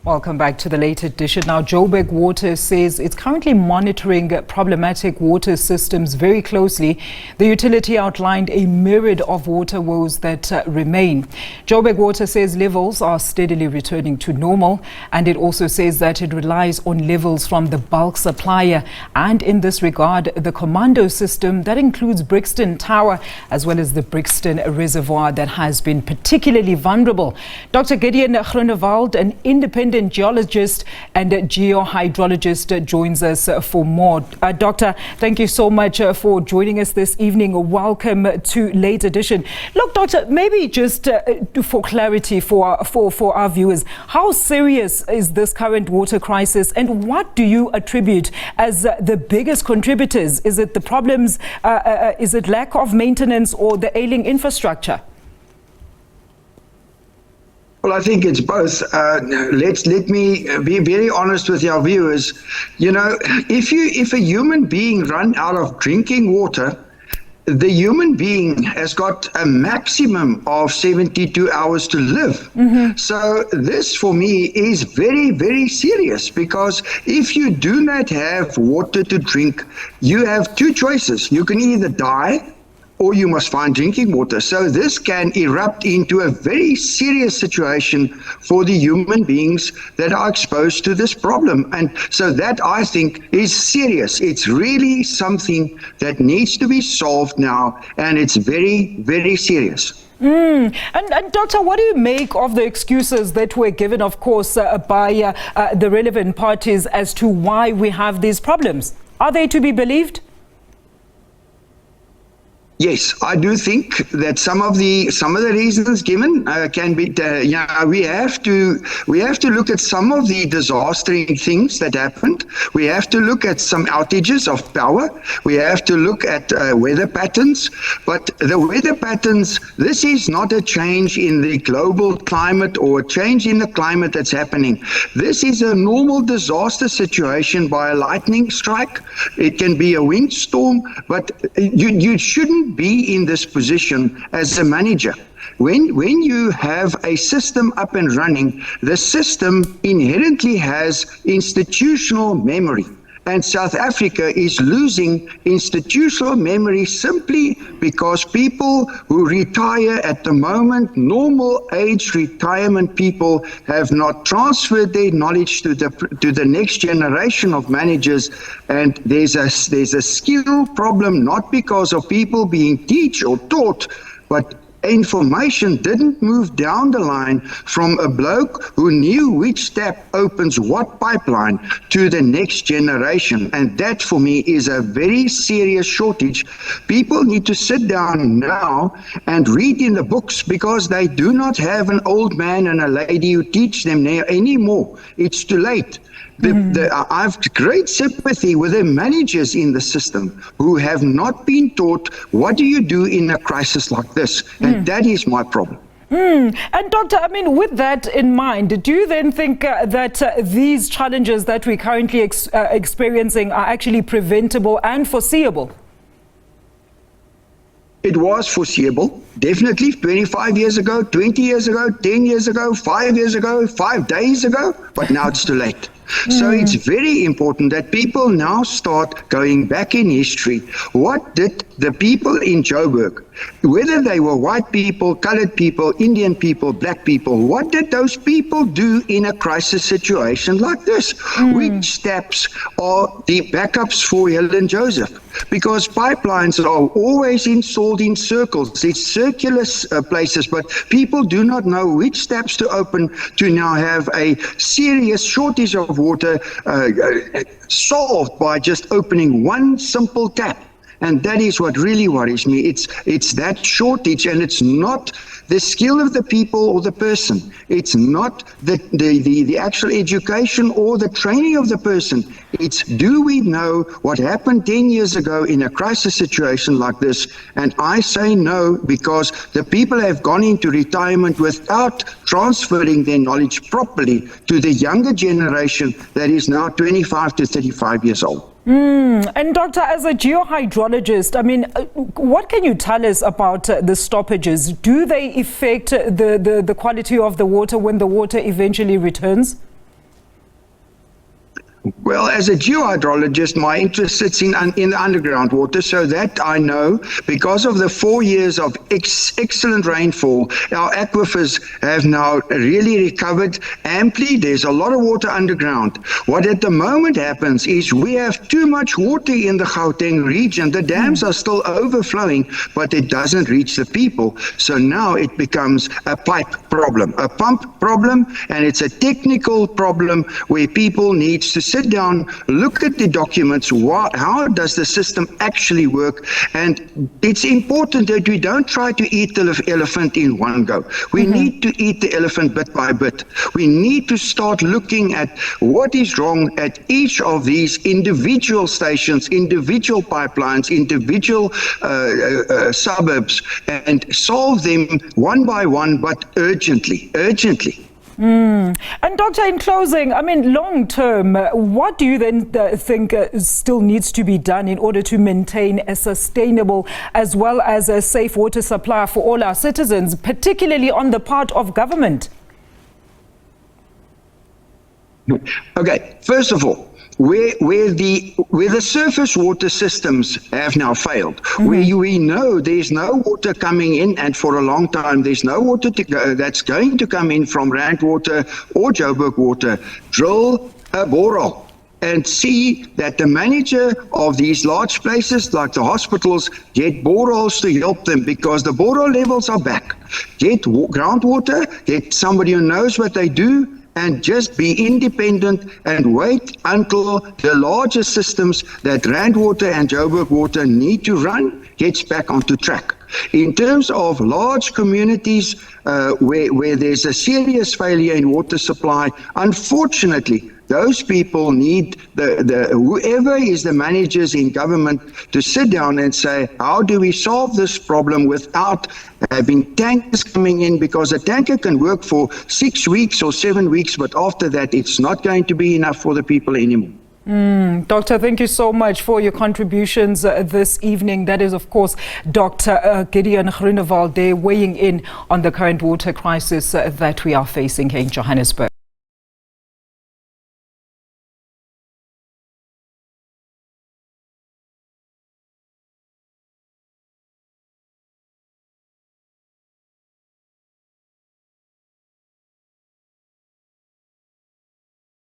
Welcome back to the late edition. Now, Joburg Water says it's currently monitoring problematic water systems very closely. The utility outlined a myriad of water woes that remain. Joburg Water says levels are steadily returning to normal, and it also says that it relies on levels from the Bulk Supplier, and in this regard, the Commando system that includes Brixton Tower as well as the Brixton reservoir that has been particularly vulnerable. Dr. Gideon Groenewald, an independent geologist and geohydrologist, joins us for more. Doctor, thank you so much for joining us this evening. Welcome to Late Edition. Look, Doctor, maybe just for clarity for our viewers, how serious is this current water crisis, and what do you attribute as the biggest contributors? Is it the problems, is it lack of maintenance, or the ailing infrastructure? Well, I think it's both. Let me be very honest with our viewers. You know, if a human being run out of drinking water, the human being has got a maximum of 72 hours to live. So this, for me, is very, very serious, because if you do not have water to drink, you have two choices. You can either die, or you must find drinking water. So this can erupt into a very serious situation for the human beings that are exposed to this problem. And so that, I think, is serious. It's really something that needs to be solved now, and it's very, very serious. And Doctor, what do you make of the excuses that were given, of course, by the relevant parties as to why we have these problems? Are they to be believed? Yes, I do think that some of the reasons given can be. We have to look at some of the disastrous things that happened. We have to look at some outages of power. We have to look at weather patterns. But the weather patterns, this is not a change in the global climate or a change in the climate that's happening. This is a normal disaster situation by a lightning strike. It can be a windstorm, but you shouldn't be in this position as a manager. When you have a system up and running, the system inherently has institutional memory. And South Africa is losing institutional memory simply because people who retire at the moment, normal age retirement people, have not transferred their knowledge to the next generation of managers. And there's a skill problem, not because of people being taught, but information didn't move down the line from a bloke who knew which tap opens what pipeline to the next generation. And that, for me, is a very serious shortage. People need to sit down now and read in the books, because they do not have an old man and a lady who teach them anymore. It's too late. I have great sympathy with the managers in the system who have not been taught what do you do in a crisis like this, and that is my problem. And Doctor, I mean, with that in mind, do you then think that these challenges that we're currently experiencing are actually preventable and foreseeable? It was foreseeable, definitely 25 years ago, 20 years ago, 10 years ago, 5 years ago, 5 days ago, but now it's too late. So it's very important that people now start going back in history. What did the people in Joburg, whether they were white people, colored people, Indian people, black people, what did those people do in a crisis situation like this? Which steps are the backups for Helen Joseph? Because pipelines are always installed in circles. It's circular places, but people do not know which steps to open to now have a serious shortage of water solved by just opening one simple tap. And that is what really worries me. It's that shortage, and it's not the skill of the people or the person. It's not the actual education or the training of the person. It's, do we know what happened 10 years ago in a crisis situation like this? And I say no, because the people have gone into retirement without transferring their knowledge properly to the younger generation that is now 25 to 35 years old. And Doctor, as a geohydrologist, I mean, what can you tell us about the stoppages? Do they affect the quality of the water when the water eventually returns? Well, as a geohydrologist, my interest sits in the underground water, so that I know because of the 4 years of excellent rainfall, our aquifers have now really recovered amply. There's a lot of water underground. What at the moment happens is we have too much water in the Gauteng region. The dams are still overflowing, but it doesn't reach the people. So now it becomes a pipe problem, a pump problem, and it's a technical problem where people need to sit down, look at the documents, how does the system actually work, and it's important that we don't try to eat the elephant in one go. We need to eat the elephant bit by bit. We need to start looking at what is wrong at each of these individual stations, individual pipelines, individual suburbs, and solve them one by one, but urgently. And Doctor, in closing, I mean, long term, what do you then think still needs to be done in order to maintain a sustainable as well as a safe water supply for all our citizens, particularly on the part of government? Okay, first of all, where the surface water systems have now failed, where we know there's no water coming in, and for a long time there's no water that's going to come in from Rand Water or Joburg Water, drill a borehole and see that the manager of these large places like the hospitals get boreholes to help them, because the borehole levels are back. Get groundwater, get somebody who knows what they do, and just be independent and wait until the larger systems that Rand Water and Joburg Water need to run gets back onto track. In terms of large communities where there's a serious failure in water supply, unfortunately, those people need whoever is the managers in government to sit down and say, how do we solve this problem without having tankers coming in? Because a tanker can work for 6 weeks or 7 weeks, but after that, it's not going to be enough for the people anymore. Doctor, thank you so much for your contributions this evening. That is, of course, Dr. Gideon Groenewald there weighing in on the current water crisis that we are facing here in Johannesburg.